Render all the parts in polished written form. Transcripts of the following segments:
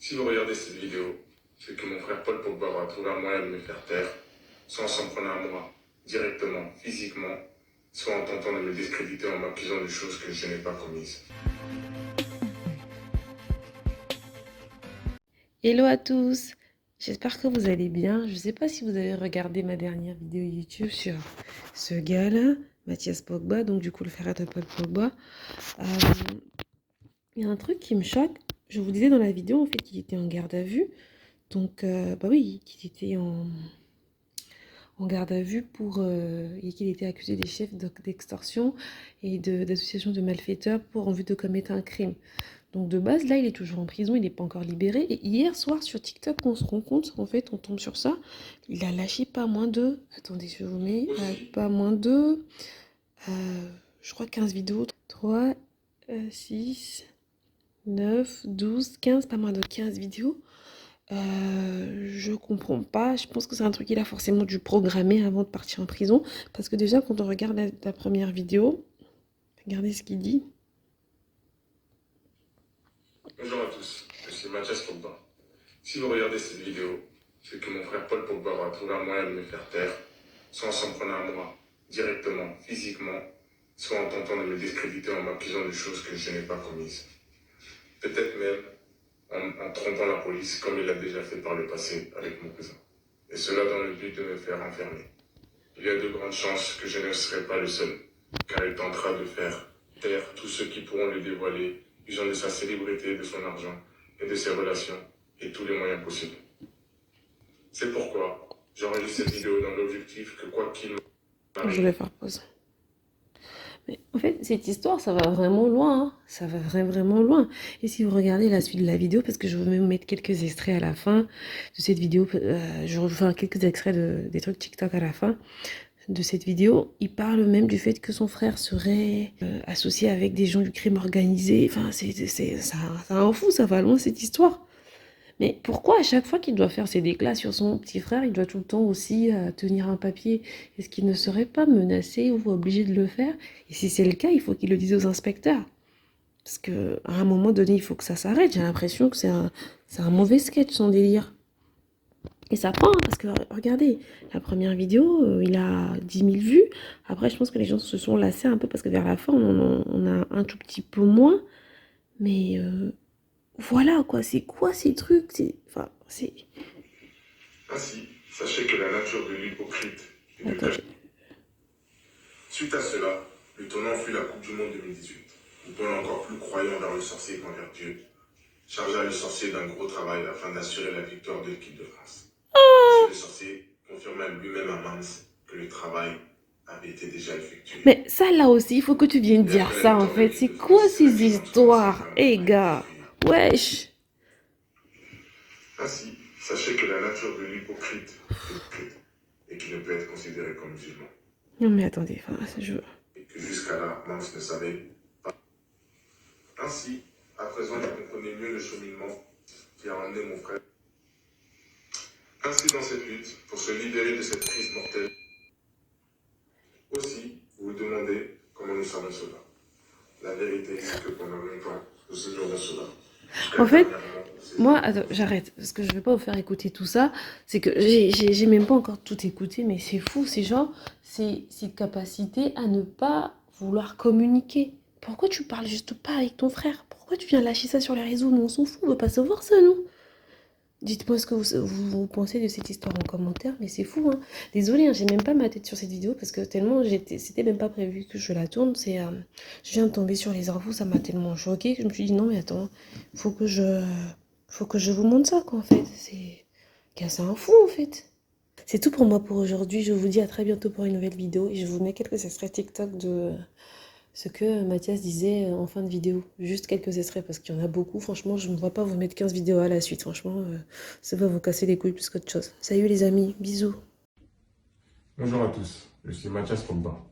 Si vous regardez cette vidéo, c'est que mon frère Paul Pogba aura trouvé un moyen de me faire taire, soit en s'en prenant à moi, directement, physiquement, soit en tentant de me discréditer en m'accusant de choses que je n'ai pas commises. Hello à tous, j'espère que vous allez bien. Je ne sais pas si vous avez regardé ma dernière vidéo YouTube sur ce gars-là, Mathias Pogba, donc du coup le frère de Paul Pogba. Il y a un truc qui me choque. Je vous disais dans la vidéo en fait qu'il était en garde à vue. Donc bah oui, qu'il était en garde à vue et qu'il était accusé des chefs d'extorsion et d'association de malfaiteurs en vue de commettre un crime. Donc de base, là, il est toujours en prison, il n'est pas encore libéré. Et hier soir, sur TikTok, on se rend compte, en fait, on tombe sur ça. Il a lâché pas moins de... Attendez, je vous mets... pas moins de... je crois 15 vidéos. 3, 6, 9, 12, 15, pas moins de 15 vidéos. Je comprends pas. Je pense que c'est un truc qu'il a forcément dû programmer avant de partir en prison. Parce que déjà, quand on regarde la première vidéo, regardez ce qu'il dit. Bonjour à tous, je suis Mathias Pogba. Si vous regardez cette vidéo, c'est que mon frère Paul Pogba aura trouvé un moyen de me faire taire, soit en s'en prenant à moi, directement, physiquement, soit en tentant de me discréditer en m'accusant de choses que je n'ai pas commises. Peut-être même en trompant la police, comme il l'a déjà fait par le passé avec mon cousin. Et cela dans le but de me faire enfermer. Il y a de grandes chances que je ne serai pas le seul, car il tentera de faire taire tous ceux qui pourront le dévoiler, usant de sa célébrité, de son argent et de ses relations, et tous les moyens possibles. C'est pourquoi j'enregistre cette vidéo dans l'objectif que quoi qu'il m'arrive... Je vais faire pause. Mais en fait, cette histoire, ça va vraiment loin. Hein. Ça va vraiment loin. Et si vous regardez la suite de la vidéo, parce que je vais vous mettre quelques extraits à la fin de cette vidéo, je vais vous faire quelques extraits des trucs TikTok à la fin de cette vidéo, il parle même du fait que son frère serait associé avec des gens du crime organisé. Enfin, ça en fout, ça va loin cette histoire. Mais pourquoi à chaque fois qu'il doit faire ses déclats sur son petit frère, il doit tout le temps aussi tenir un papier? Est-ce qu'il ne serait pas menacé ou obligé de le faire? Et si c'est le cas, il faut qu'il le dise aux inspecteurs. Parce qu'à un moment donné, il faut que ça s'arrête. J'ai l'impression que c'est un mauvais sketch, son délire. Et ça prend, parce que regardez, la première vidéo, il a 10 000 vues. Après, je pense que les gens se sont lassés un peu, parce que vers la fin, on a un tout petit peu moins. Mais voilà, quoi. C'est quoi ces trucs? Enfin, c'est... Ainsi, sachez que la nature de l'hypocrite est de telle... Suite à cela, le tournant fut la Coupe du Monde 2018, où Paul, encore plus croyant dans le sorcier qu'envers Dieu, chargea le sorcier d'un gros travail afin d'assurer la victoire de l'équipe de France. Ainsi, le sorcier confirma lui-même à Mans que le travail avait été déjà effectué. Mais ça, là aussi, il faut que tu viennes dire ça, en fait. C'est quoi ces histoires? Eh, gars, wesh. Ainsi, sachez que la nature de l'hypocrite est hypocrite et qu'il ne peut être considéré comme musulman. Non, mais attendez, enfin, je... Et que jusqu'à là, Mans ne savait pas. Ainsi, à présent, vous comprenez mieux le cheminement qui a emmené mon frère. Ainsi, dans cette lutte, pour se libérer de cette crise mortelle, aussi, vous vous demandez comment nous savons cela. La vérité, c'est que pendant longtemps, nous ignorons cela. En fait, moi, attends, j'arrête, parce que je vais pas vous faire écouter tout ça. C'est que j'ai même pas encore tout écouté, mais c'est fou, c'est genre, c'est cette capacité à ne pas vouloir communiquer. Pourquoi tu parles juste pas avec ton frère? Pourquoi tu viens lâcher ça sur les réseaux? Nous, on s'en fout, on veut pas savoir ça, nous. Dites-moi ce que vous pensez de cette histoire en commentaire, mais c'est fou, hein. Désolée, hein, j'ai même pas ma tête sur cette vidéo parce que tellement c'était même pas prévu que je la tourne. Je viens de tomber sur les infos, ça m'a tellement choquée que je me suis dit non mais attends, faut que je vous montre ça quoi en fait. C'est un fou en fait. C'est tout pour moi pour aujourd'hui. Je vous dis à très bientôt pour une nouvelle vidéo et je vous mets quelques extraits TikTok de ce que Mathias disait en fin de vidéo. Juste quelques extraits parce qu'il y en a beaucoup. Franchement, je ne vois pas vous mettre 15 vidéos à la suite. Franchement, ça va vous casser les couilles plus qu'autre chose. Salut les amis, bisous. Bonjour à tous, je suis Mathias Pogba.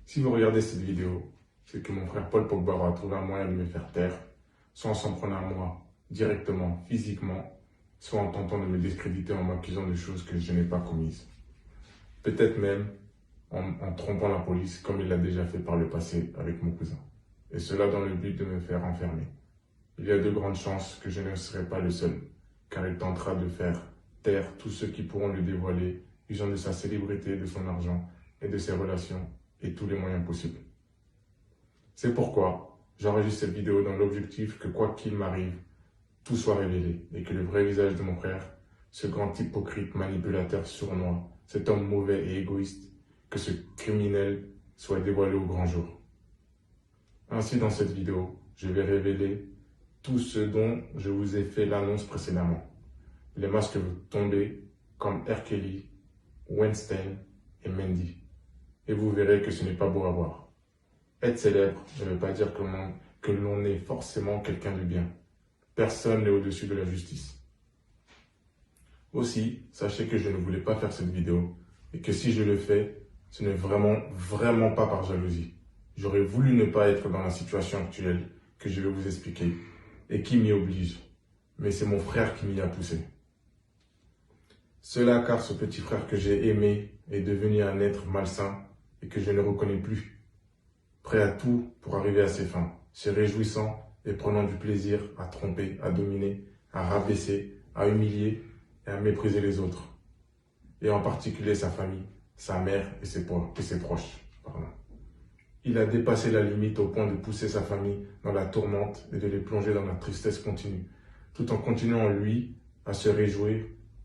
Si vous regardez cette vidéo, c'est que mon frère Paul Pogba aura trouvé un moyen de me faire taire, soit en s'en prenant à moi, directement, physiquement, soit en tentant de me discréditer en m'accusant de choses que je n'ai pas commises. Peut-être même en trompant la police, comme il l'a déjà fait par le passé avec mon cousin. Et cela dans le but de me faire enfermer. il y a de grandes chances que je ne serai pas le seul, car il tentera de faire taire tous ceux qui pourront le dévoiler, usant de sa célébrité, de son argent et de ses relations, et tous les moyens possibles. C'est pourquoi j'enregistre cette vidéo dans l'objectif que quoi qu'il m'arrive, tout soit révélé, et que le vrai visage de mon frère, ce grand hypocrite manipulateur sournois, cet homme mauvais et égoïste, que ce criminel soit dévoilé au grand jour. Ainsi, dans cette vidéo, je vais révéler tout ce dont je vous ai fait l'annonce précédemment. Les masques vont tomber comme R. Kelly, Weinstein et Mendy. Et vous verrez que ce n'est pas beau à voir. Être célèbre ne veut pas dire que l'on est forcément quelqu'un de bien. Personne n'est au-dessus de la justice. Aussi, sachez que je ne voulais pas faire cette vidéo et que si je le fais, ce n'est vraiment pas par jalousie. J'aurais voulu ne pas être dans la situation actuelle que je vais vous expliquer et qui m'y oblige. Mais c'est mon frère qui m'y a poussé. Cela car ce petit frère que j'ai aimé est devenu un être malsain et que je ne reconnais plus. Prêt à tout pour arriver à ses fins, se réjouissant et prenant du plaisir à tromper, à dominer, à rabaisser, à humilier et à mépriser les autres. Et en particulier sa famille, sa mère et ses proches. Il a dépassé la limite au point de pousser sa famille dans la tourmente et de les plonger dans la tristesse continue, tout en continuant lui à se réjouir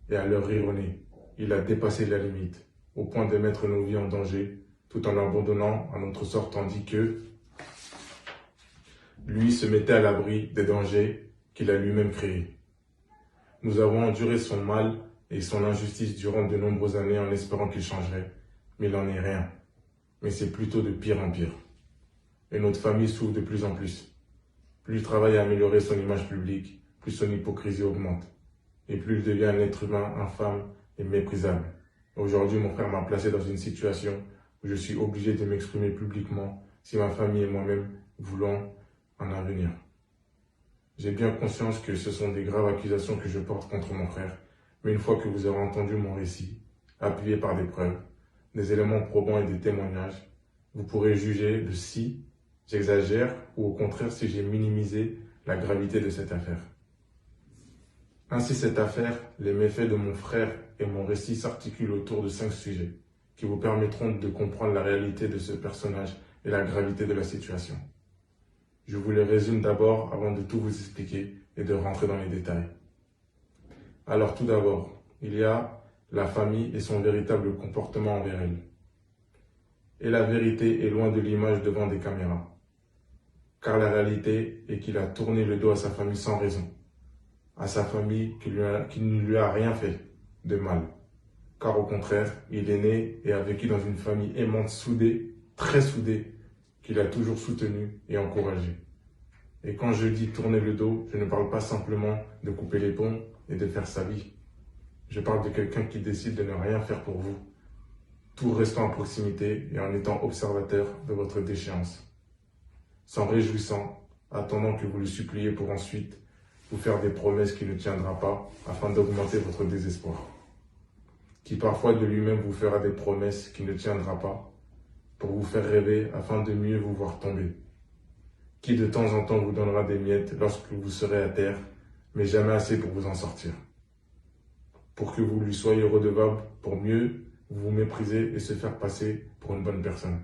et à leur rire au nez. Il a dépassé la limite, au point de mettre nos vies en danger, tout en l'abandonnant à notre sort, tandis que lui se mettait à l'abri des dangers qu'il a lui-même créés. Nous avons enduré son mal et son injustice durant de nombreuses années en espérant qu'il changerait, mais il n'en est rien. Mais c'est plutôt de pire en pire. Et notre famille souffre de plus en plus. Plus il travaille à améliorer son image publique, plus son hypocrisie augmente. Et plus il devient un être humain infâme et méprisable. Aujourd'hui, mon frère m'a placé dans une situation où je suis obligé de m'exprimer publiquement si ma famille et moi-même voulons en avenir. J'ai bien conscience que ce sont des graves accusations que je porte contre mon frère, mais une fois que vous aurez entendu mon récit, appuyé par des preuves, des éléments probants et des témoignages, vous pourrez juger de si j'exagère ou au contraire si j'ai minimisé la gravité de cette affaire. Ainsi, cette affaire, les méfaits de mon frère et mon récit s'articulent autour de 5 sujets qui vous permettront de comprendre la réalité de ce personnage et la gravité de la situation. Je vous les résume d'abord avant de tout vous expliquer et de rentrer dans les détails. Alors tout d'abord, il y a la famille et son véritable comportement envers elle. Et la vérité est loin de l'image devant des caméras. Car la réalité est qu'il a tourné le dos à sa famille sans raison. À sa famille qui ne lui a rien fait de mal. Car au contraire, il est né et a vécu dans une famille aimante, soudée, très soudée, qu'il a toujours soutenu et encouragé. Et quand je dis tourner le dos, je ne parle pas simplement de couper les ponts et de faire sa vie. Je parle de quelqu'un qui décide de ne rien faire pour vous, tout restant à proximité et en étant observateur de votre déchéance. S'en réjouissant, attendant que vous le suppliez pour ensuite vous faire des promesses qu'il ne tiendra pas afin d'augmenter votre désespoir. Qui parfois de lui-même vous fera des promesses qu'il ne tiendra pas pour vous faire rêver afin de mieux vous voir tomber. Qui de temps en temps vous donnera des miettes lorsque vous serez à terre, mais jamais assez pour vous en sortir. Pour que vous lui soyez redevable, pour mieux vous mépriser et se faire passer pour une bonne personne.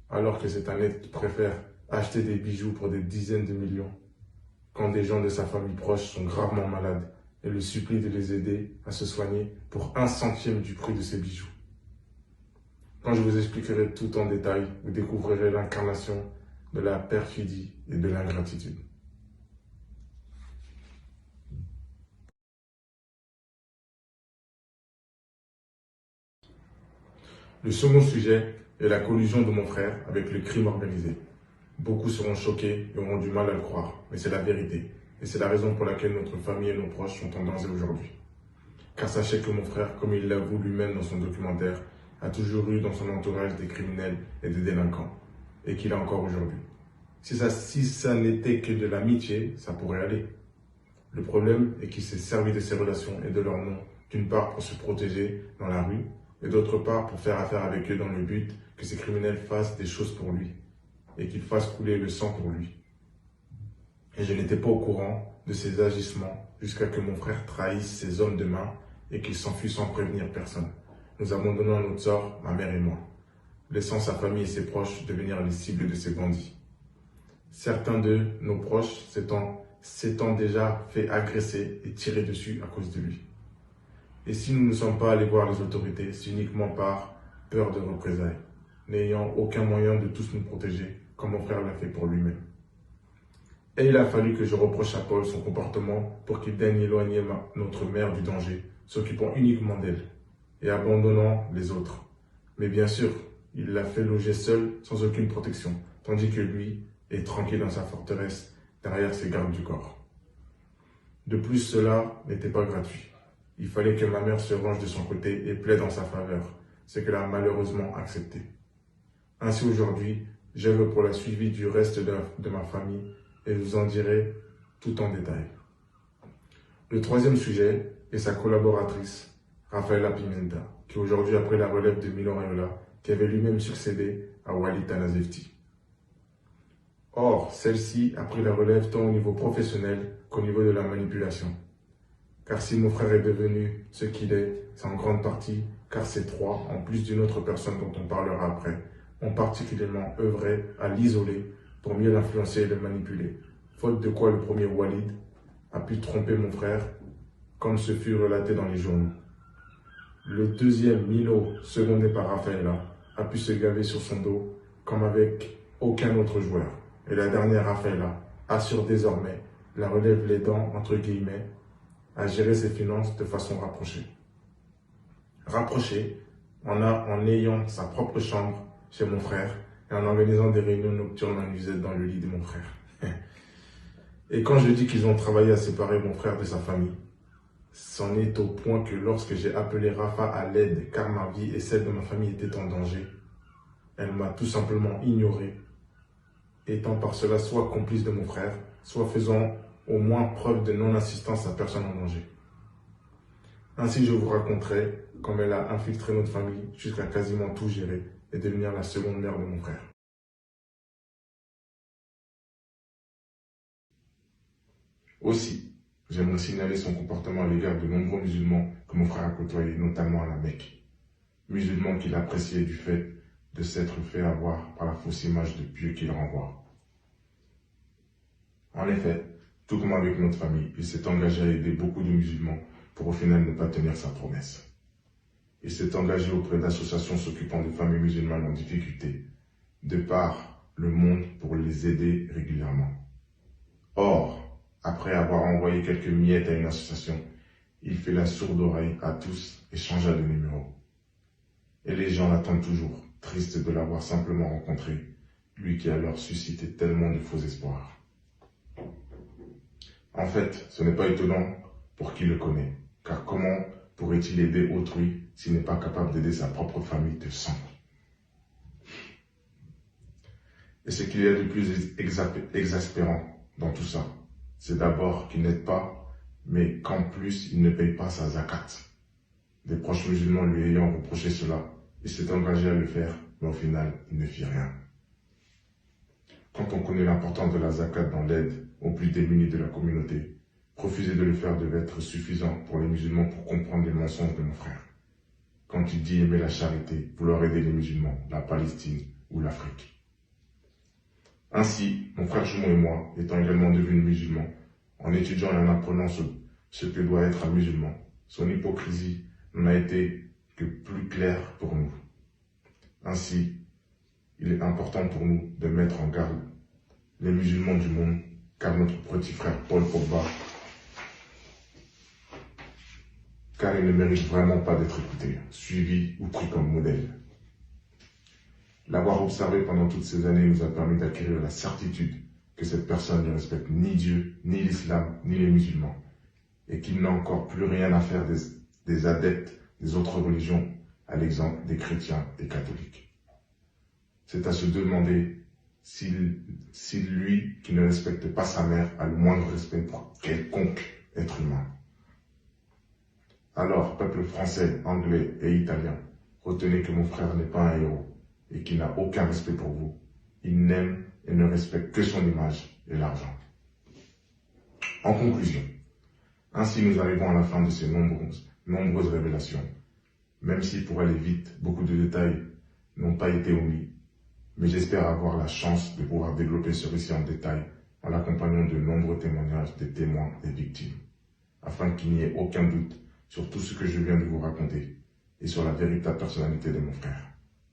Alors que c'est un être qui préfère acheter des bijoux pour des dizaines de millions, quand des gens de sa famille proche sont gravement malades et le supplie de les aider à se soigner pour 1/100 du prix de ces bijoux. Quand je vous expliquerai tout en détail, vous découvrirez l'incarnation de la perfidie et de l'ingratitude. Le second sujet est la collusion de mon frère avec le crime organisé. Beaucoup seront choqués et auront du mal à le croire, mais c'est la vérité. Et c'est la raison pour laquelle notre famille et nos proches sont en danger aujourd'hui. Car sachez que mon frère, comme il l'avoue lui-même dans son documentaire, a toujours eu dans son entourage des criminels et des délinquants, et qu'il a encore aujourd'hui. Si ça n'était que de l'amitié, ça pourrait aller. Le problème est qu'il s'est servi de ses relations et de leur nom, d'une part pour se protéger dans la rue, et d'autre part pour faire affaire avec eux dans le but que ces criminels fassent des choses pour lui, et qu'ils fassent couler le sang pour lui. et je n'étais pas au courant de ses agissements jusqu'à que mon frère trahisse ses hommes de main et qu'il s'enfuit sans prévenir personne. Nous abandonnons à notre sort, ma mère et moi, laissant sa famille et ses proches devenir les cibles de ces bandits. Certains de nos proches s'étant déjà fait agresser et tirer dessus à cause de lui. Et si nous ne sommes pas allés voir les autorités, c'est uniquement par peur de représailles, n'ayant aucun moyen de tous nous protéger, comme mon frère l'a fait pour lui-même. Et il a fallu que je reproche à Paul son comportement pour qu'il daigne éloigner notre mère du danger, s'occupant uniquement d'elle et abandonnant les autres. Mais bien sûr, il l'a fait loger seul, sans aucune protection, tandis que lui est tranquille dans sa forteresse, derrière ses gardes du corps. De plus, cela n'était pas gratuit. Il fallait que ma mère se range de son côté et plaide en sa faveur, ce qu'elle a malheureusement accepté. Ainsi aujourd'hui, j'œuvre pour la suivi du reste de ma famille et je vous en dirai tout en détail. Le troisième sujet est sa collaboratrice, Rafaela Pimenta, qui aujourd'hui a pris la relève de Milo Raiola, qui avait lui-même succédé à Walid Tanazefti. Or, celle-ci a pris la relève tant au niveau professionnel qu'au niveau de la manipulation. Car si mon frère est devenu ce qu'il est, c'est en grande partie car ces trois, en plus d'une autre personne dont on parlera après, ont particulièrement œuvré à l'isoler pour mieux l'influencer et le manipuler. Faute de quoi le premier Walid a pu tromper mon frère, comme ce fut relaté dans les journaux. Le deuxième, Milo, secondé par Rafaela, a pu se gaver sur son dos comme avec aucun autre joueur. Et la dernière, Rafaela, assure désormais la relève l'aidant, entre guillemets, à gérer ses finances de façon rapprochée. Rapprochée en ayant sa propre chambre chez mon frère et en organisant des réunions nocturnes en nuisette dans le lit de mon frère. Et quand je dis qu'ils ont travaillé à séparer mon frère de sa famille, c'en est au point que lorsque j'ai appelé Rafa à l'aide car ma vie et celle de ma famille étaient en danger, elle m'a tout simplement ignoré, étant par cela soit complice de mon frère, soit faisant au moins preuve de non-assistance à personne en danger. Ainsi, je vous raconterai comme elle a infiltré notre famille jusqu'à quasiment tout gérer et devenir la seconde mère de mon frère. Aussi, j'aimerais signaler son comportement à l'égard de nombreux musulmans que mon frère a côtoyés, notamment à la Mecque. Musulmans qu'il appréciait du fait de s'être fait avoir par la fausse image de Dieu qu'il renvoie. En effet, tout comme avec notre famille, il s'est engagé à aider beaucoup de musulmans pour au final ne pas tenir sa promesse. Il s'est engagé auprès d'associations s'occupant de familles musulmanes en difficulté, de par le monde pour les aider régulièrement. Or, après avoir envoyé quelques miettes à une association, il fait la sourde oreille à tous et changea de numéro. Et les gens l'attendent toujours, tristes de l'avoir simplement rencontré, lui qui a alors suscité tellement de faux espoirs. En fait, ce n'est pas étonnant pour qui le connaît, car comment pourrait-il aider autrui s'il n'est pas capable d'aider sa propre famille de sang? Et ce qu'il y a de plus exaspérant dans tout ça, c'est d'abord qu'il n'aide pas, mais qu'en plus il ne paye pas sa zakat. Des proches musulmans lui ayant reproché cela, il s'est engagé à le faire, mais au final, il ne fit rien. Quand on connaît l'importance de la zakat dans l'aide aux plus démunis de la communauté, refuser de le faire devait être suffisant pour les musulmans pour comprendre les mensonges de mon frère. Quand il dit aimer la charité, vouloir aider les musulmans, la Palestine ou l'Afrique. Ainsi, mon frère jumeau et moi, étant également devenus musulmans, en étudiant et en apprenant ce que doit être un musulman, son hypocrisie n'a été que plus claire pour nous. Ainsi, il est important pour nous de mettre en garde les musulmans du monde, car notre petit frère Paul Pogba, car il ne mérite vraiment pas d'être écouté, suivi ou pris comme modèle. L'avoir observé pendant toutes ces années nous a permis d'acquérir la certitude que cette personne ne respecte ni Dieu, ni l'islam, ni les musulmans, et qu'il n'a encore plus rien à faire des adeptes des autres religions, à l'exemple des chrétiens et catholiques. C'est à se demander si lui, qui ne respecte pas sa mère, a le moindre respect pour quelconque être humain. Alors, peuple français, anglais et italien, retenez que mon frère n'est pas un héros et qu'il n'a aucun respect pour vous. Il n'aime et ne respecte que son image et l'argent. En conclusion, ainsi nous arrivons à la fin de ces nombreuses révélations. Même si pour aller vite, beaucoup de détails n'ont pas été omis, mais j'espère avoir la chance de pouvoir développer ce récit en détail en l'accompagnant de nombreux témoignages des témoins et victimes, afin qu'il n'y ait aucun doute sur tout ce que je viens de vous raconter et sur la véritable personnalité de mon frère,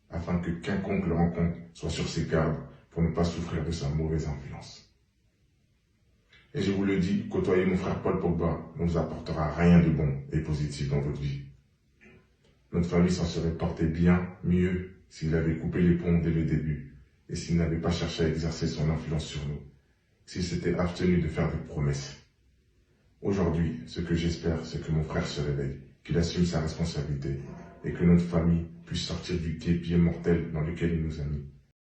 afin que quiconque le rencontre soit sur ses gardes pour ne pas souffrir de sa mauvaise influence. Et je vous le dis, côtoyer mon frère Paul Pogba ne vous apportera rien de bon et positif dans votre vie. Notre famille s'en serait portée bien mieux s'il avait coupé les ponts dès le début et s'il n'avait pas cherché à exercer son influence sur nous, s'il s'était abstenu de faire des promesses. Aujourd'hui, ce que j'espère, c'est que mon frère se réveille, qu'il assume sa responsabilité et que notre famille puisse sortir du guêpier mortel dans lequel il nous a mis.